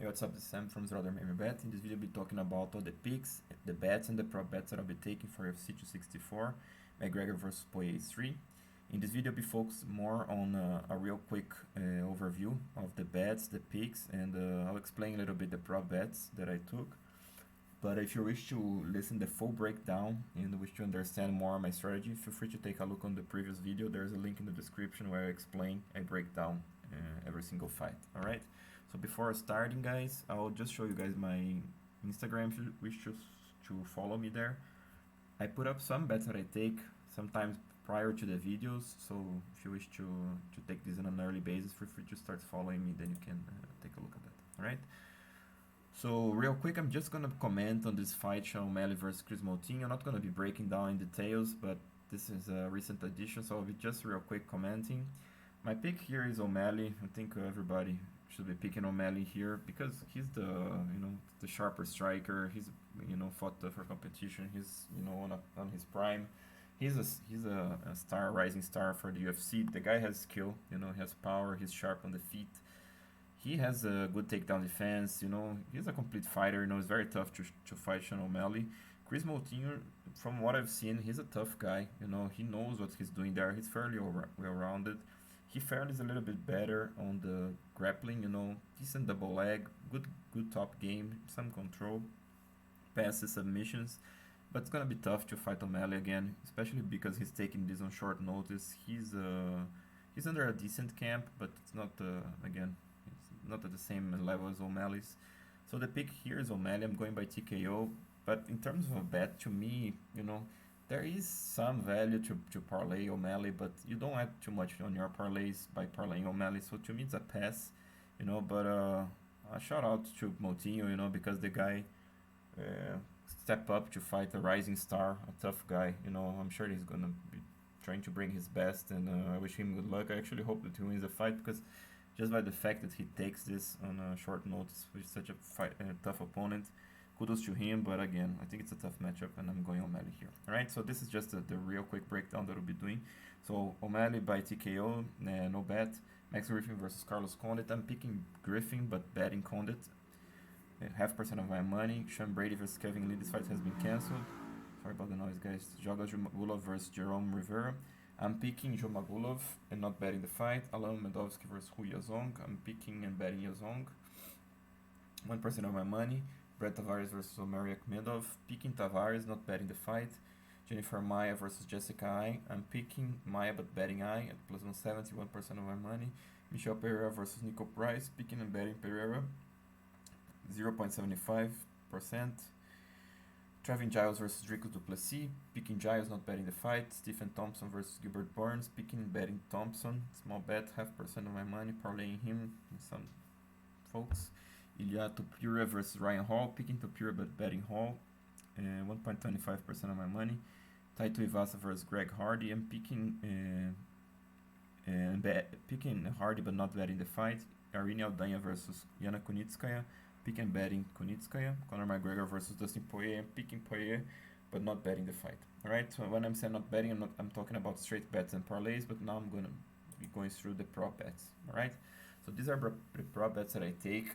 Hey, what's up? This is Sam from Zroder Maybe Bet. In this video, I'll be talking about all the picks, the bets, and the prop bets that I'll be taking for UFC 264, McGregor versus Poirier 3. In this video, I'll be focused more on a real quick overview of the bets, the picks, and I'll explain a little bit the prop bets that I took. But if you wish to listen the full breakdown and wish to understand more on my strategy, feel free to take a look on the previous video. There's a link in the description where I break down every single fight. All right. So before starting, guys, I'll just show you guys my Instagram if you wish to follow me there. I put up some bets that I take sometimes prior to the videos. So if you wish to take this on an early basis, feel free to start following me. Then you can take a look at that. All right. So real quick, I'm just gonna comment on this fight, Sean O'Malley versus KRis Moutinho. I'm not gonna be breaking down in details, but this is a recent addition, so I'll be just real quick commenting. My pick here is O'Malley. I think everybody should be picking O'Malley here because he's the sharper striker. He's fought for competition. He's on his prime. He's a star, rising star for the UFC. The guy has skill. He has power. He's sharp on the feet. He has a good takedown defense, he's a complete fighter, it's very tough to fight Sean O'Malley. KRis Moutinho, from what I've seen, he's a tough guy, he knows what he's doing there, he's fairly well-rounded. He fairly is a little bit better on the grappling, decent double leg, good top game, some control, passes, submissions, but it's gonna be tough to fight O'Malley again, especially because he's taking this on short notice. He's under a decent camp, but it's not, again, it's not at the same level as O'Malley's. So the pick here is O'Malley. I'm going by TKO. But in terms of a bet, to me, there is some value to parlay O'Malley, but you don't add too much on your parlays by parlaying O'Malley. So to me, it's a pass, But a shout out to Moutinho, because the guy step up to fight a rising star, a tough guy. I'm sure he's gonna be trying to bring his best, and I wish him good luck. I actually hope that he wins the fight because just by the fact that he takes this on a short notice with such a tough opponent, kudos to him. But again, I think it's a tough matchup, and I'm going O'Malley here. All right, so this is just the real quick breakdown that we'll be doing. So O'Malley by TKO, no bet. Max Griffin versus Carlos Condit. I'm picking Griffin, but betting Condit. 0.5% of my money. Sean Brady versus Kevin Lee. This fight has been cancelled. Sorry about the noise, guys. Joga Jumagulov versus Jerome Rivera. I'm picking Jomagulov and not betting the fight. Alan Medovsky versus Hu Yazong. I'm picking and betting Yazong. 1% of my money. Brett Tavares versus Omari Akhmedov. Picking Tavares, not betting the fight. Jennifer Maia versus Jessica Ai. I'm picking Maia but betting Ai at plus 170, 1% of my money. Michelle Pereira versus Nico Price. Picking and betting Pereira. 0.75%. Trevin Giles versus Dricus du Plessis. Picking Giles, not betting the fight. Stephen Thompson versus Gilbert Burns. Picking and betting Thompson. Small bet, 0.5% of my money. Parlaying him and some folks. Ilya Topuria versus Ryan Hall. Picking Topuria but betting Hall. 1.25% of my money. Tai Tuivasa versus Greg Hardy. I'm picking picking Hardy but not betting the fight. Irina Aldana versus Yana Kunitskaya. Pick and betting Kunitskaya. Conor McGregor versus Justin Poirier. I'm picking Poirier, but not betting the fight. Alright, so when I'm saying not betting, I'm talking about straight bets and parlays, but now I'm going to be going through the prop bets. Alright, so these are the prop bets that I take.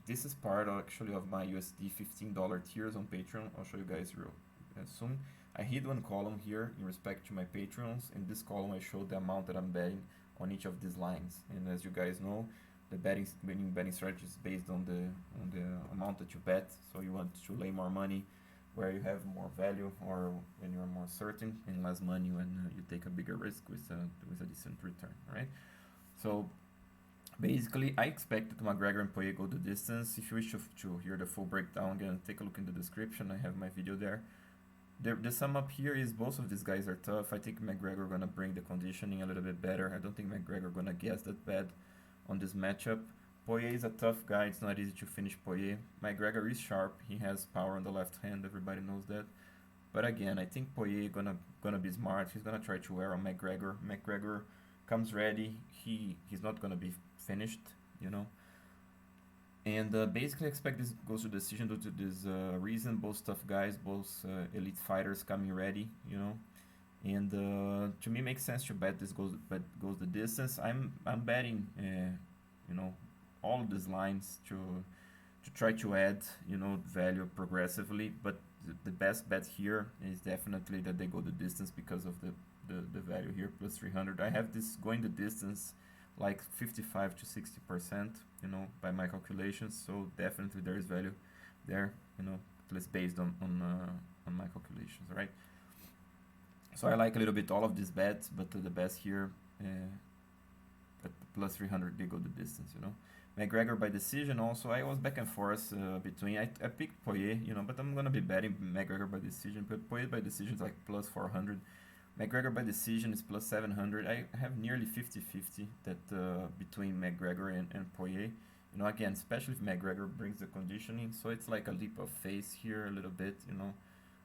This is part actually of my USD $15 tiers on Patreon. I'll show you guys real soon. I hid one column here in respect to my Patreons. In this column, I show the amount that I'm betting on each of these lines. And as you guys know, the winning betting strategy is based on the amount that you bet. So you want to lay more money where you have more value, or when you are more certain, and less money when you take a bigger risk with a decent return. All right. So basically, I expect that McGregor and Poirier go the distance. If you wish to hear the full breakdown, again, take a look in the description. I have my video there. The sum up here is both of these guys are tough. I think McGregor gonna bring the conditioning a little bit better. I don't think McGregor gonna guess that bad on this matchup. Poirier is a tough guy. It's not easy to finish Poirier. McGregor is sharp. He has power on the left hand. Everybody knows that. But again, I think Poirier gonna be smart. He's gonna try to wear on McGregor. McGregor comes ready. He's not gonna be finished, And basically, I expect this goes to decision due to this reason. Both tough guys, both elite fighters coming ready, And to me, it makes sense to bet this goes the distance. I'm betting, all of these lines to try to add, you know, value progressively. But the best bet here is definitely that they go the distance because of the value here, plus 300. I have this going the distance like 55 to 60%, you know, by my calculations. So definitely there is value there, you know, at least based on my calculations, right? So I like a little bit all of these bets, but the best here at plus 300 they go the distance, you know. McGregor by decision also. I was back and forth between. I picked Poirier, you know, but I'm gonna be betting McGregor by decision. But Poirier by decision is like plus 400. McGregor by decision is plus 700. I have nearly 50-50 that between McGregor and Poirier. You know, again, especially if McGregor brings the conditioning, so it's like a leap of faith here a little bit, you know,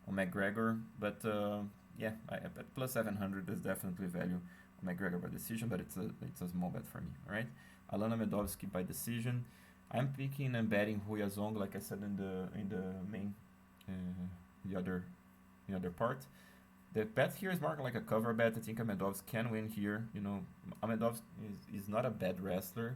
on McGregor. But yeah, at plus 700 there's definitely value on McGregor by decision, but it's a small bet for me. All right, Alana Medovsky by decision. I'm picking and betting Hu Yazong, like I said in the main the other part. The bet here is marked like a cover bet. I think Amedovs can win here. You know, Amedovs is not a bad wrestler.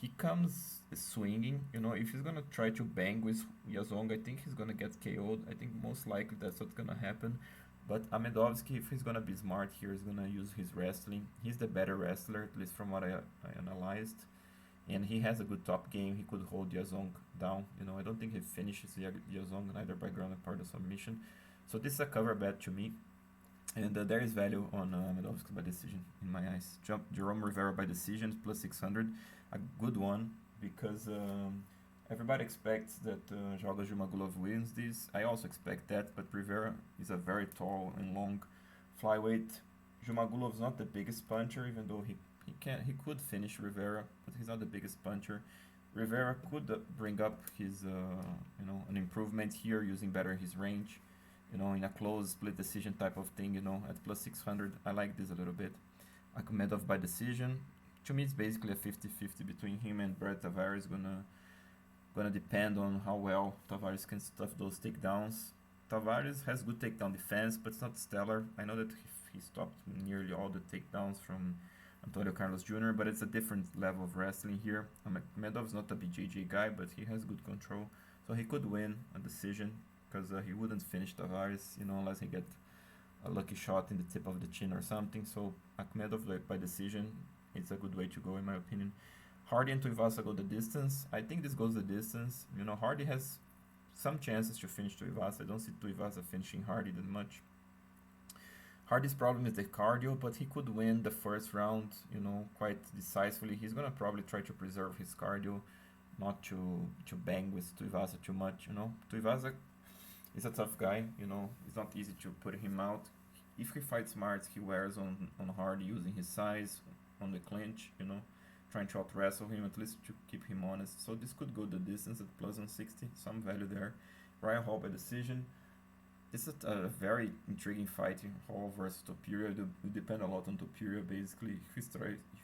He comes swinging. You know, if he's gonna try to bang with Yazong, I think he's gonna get KO'd. I think most likely that's what's gonna happen. But Amedovsky, if he's gonna be smart here, he's gonna use his wrestling. He's the better wrestler, at least from what I analyzed. And he has a good top game. He could hold Yazong down. You know, I don't think he finishes Yazong neither by ground or part of submission. So this is a cover bet to me. And there is value on Medovsky by decision in my eyes. Jerome Rivera by decision plus 600, a good one because everybody expects that Joga Jumagulov wins this. I also expect that, but Rivera is a very tall and long flyweight. Jumagulov's not the biggest puncher, even though he could finish Rivera, but he's not the biggest puncher. Rivera could bring up his you know, an improvement here using better his range. You know, in a close split decision type of thing, you know, at plus 600, I like this a little bit. Akhmedov by decision. To me, it's basically a 50-50 between him and Brad Tavares. Gonna depend on how well Tavares can stuff those takedowns. Tavares has good takedown defense, but it's not stellar. I know that he stopped nearly all the takedowns from Antonio Carlos Jr., but it's a different level of wrestling here. Akhmedov's not a BJJ guy, but he has good control, so he could win a decision. Because he wouldn't finish Tavares, you know, unless he get a lucky shot in the tip of the chin or something. So Akhmedov by decision, it's a good way to go in my opinion. Hardy and Tuivasa go the distance. I think this goes the distance. You know, Hardy has some chances to finish Tuivasa. I don't see Tuivasa finishing Hardy that much. Hardy's problem is the cardio, but he could win the first round, you know, quite decisively. He's gonna probably try to preserve his cardio, not to bang with Tuivasa too much, you know. Tuivasa is a tough guy, you know, it's not easy to put him out. If he fights smart, he wears on Hardy using his size on the clinch, you know, trying to out-wrestle him, at least to keep him honest. So this could go the distance at plus 160, some value there. Ryan Hall by decision. This is a very intriguing fight, Hall versus Topuria. It will depend a lot on Topuria, basically. If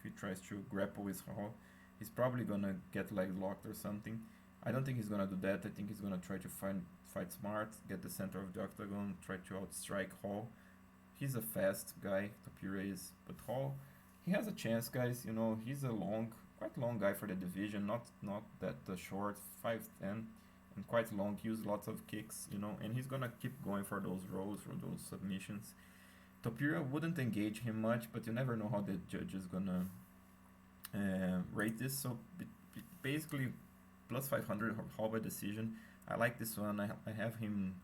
he tries to grapple with Hall, he's probably gonna get leg locked or something. I don't think he's gonna do that. I think he's gonna try to fight smart, get the center of the octagon, try to outstrike Hall. He's a fast guy, Topuria is, but Hall, he has a chance, guys. You know, he's a quite long guy for the division, not that short, 5'10", and quite long. He uses lots of kicks, you know, and he's gonna keep going for those rolls, for those submissions. Topuria wouldn't engage him much, but you never know how the judge is gonna rate this. So basically, plus 500 Hall by decision. I like this one. I have him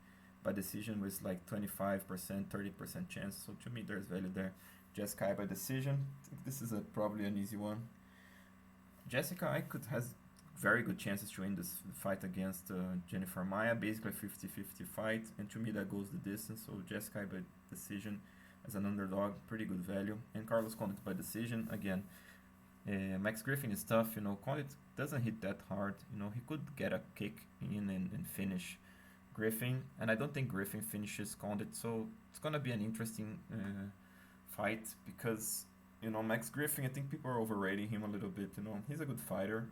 by decision with like 25%, 30% chance. So to me, there's value there. Jessica by decision. I think this is probably an easy one. Jessica has very good chances to win this fight against Jennifer Maia. Basically a 50-50 fight. And to me, that goes the distance. So Jessica by decision as an underdog, pretty good value. And Carlos Condit by decision. Again, Max Griffin is tough, you know. Condit doesn't hit that hard, you know. He could get a kick in and finish Griffin, and I don't think Griffin finishes Condit, so it's gonna be an interesting fight because, you know, Max Griffin, I think people are overrating him a little bit, you know. He's a good fighter,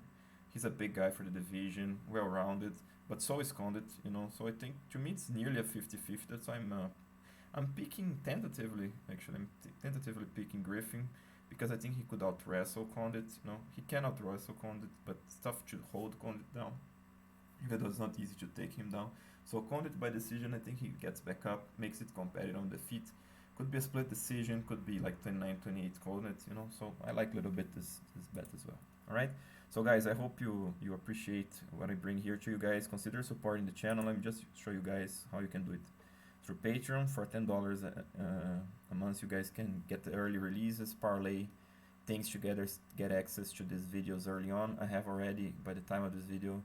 he's a big guy for the division, well-rounded, but so is Condit, you know. So I think to me it's nearly a 50-50. That's why I'm picking tentatively, actually. I'm tentatively picking Griffin, because I think he could out wrestle Condit. He can out wrestle Condit, but it's tough to hold Condit down, even though it's not easy to take him down. So Condit by decision, I think he gets back up, makes it competitive on the feet. Could be a split decision, could be like 29-28 Condit, so I like a little bit this bet as well. Alright, so guys, I hope you appreciate what I bring here to you guys. Consider supporting the channel. Let me just show you guys how you can do it. Through Patreon, for $10 a month, you guys can get the early releases, parlay things together, get access to these videos early on. I have already, by the time of this video,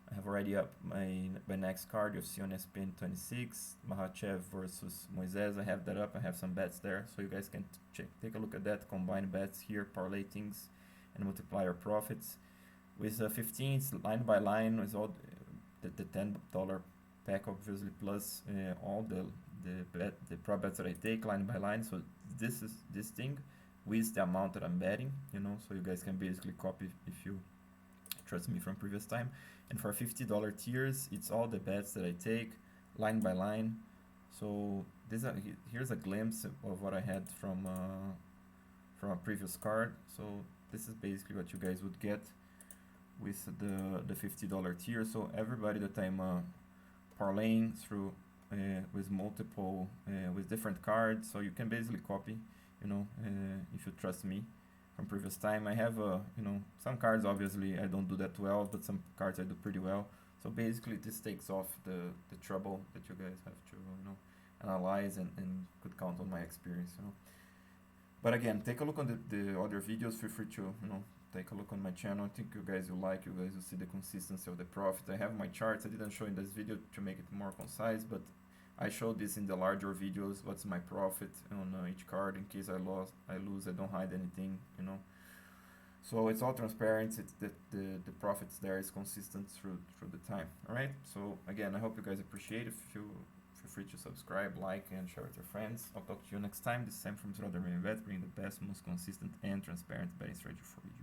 I have already up my next card, UFC on espn 26, Makhachev versus Moises. I have that up. I have some bets there, so you guys can take a look at that. Combine bets here, parlay things, and multiply your profits. With 15, it's line by line with all the $10 pack, obviously, plus all the prop bets that I take line by line. So this is this thing with the amount that I'm betting, so you guys can basically copy if you trust me from previous time. And for $50 tiers, it's all the bets that I take line by line. So here's a glimpse of what I had from a previous card. So this is basically what you guys would get with the $50 tier. So everybody that I'm parlaying through with multiple with different cards, so you can basically copy, if you trust me from previous time. I have some cards, obviously I don't do that well, but some cards I do pretty well. So basically this takes off the trouble that you guys have to analyze and could count on my experience. But again, take a look on the other videos. Feel free to take a look on my channel. I think you guys will like. You guys will see the consistency of the profit. I have my charts. I didn't show in this video to make it more concise, but I showed this in the larger videos. What's my profit on each card in case I lose. I don't hide anything. So it's all transparent. It's the profits there is consistent through the time. All right. So again, I hope you guys appreciate it. Feel free to subscribe, like, and share with your friends. I'll talk to you next time. This time from Zero Main Bet, bringing the best, most consistent, and transparent betting strategy for you.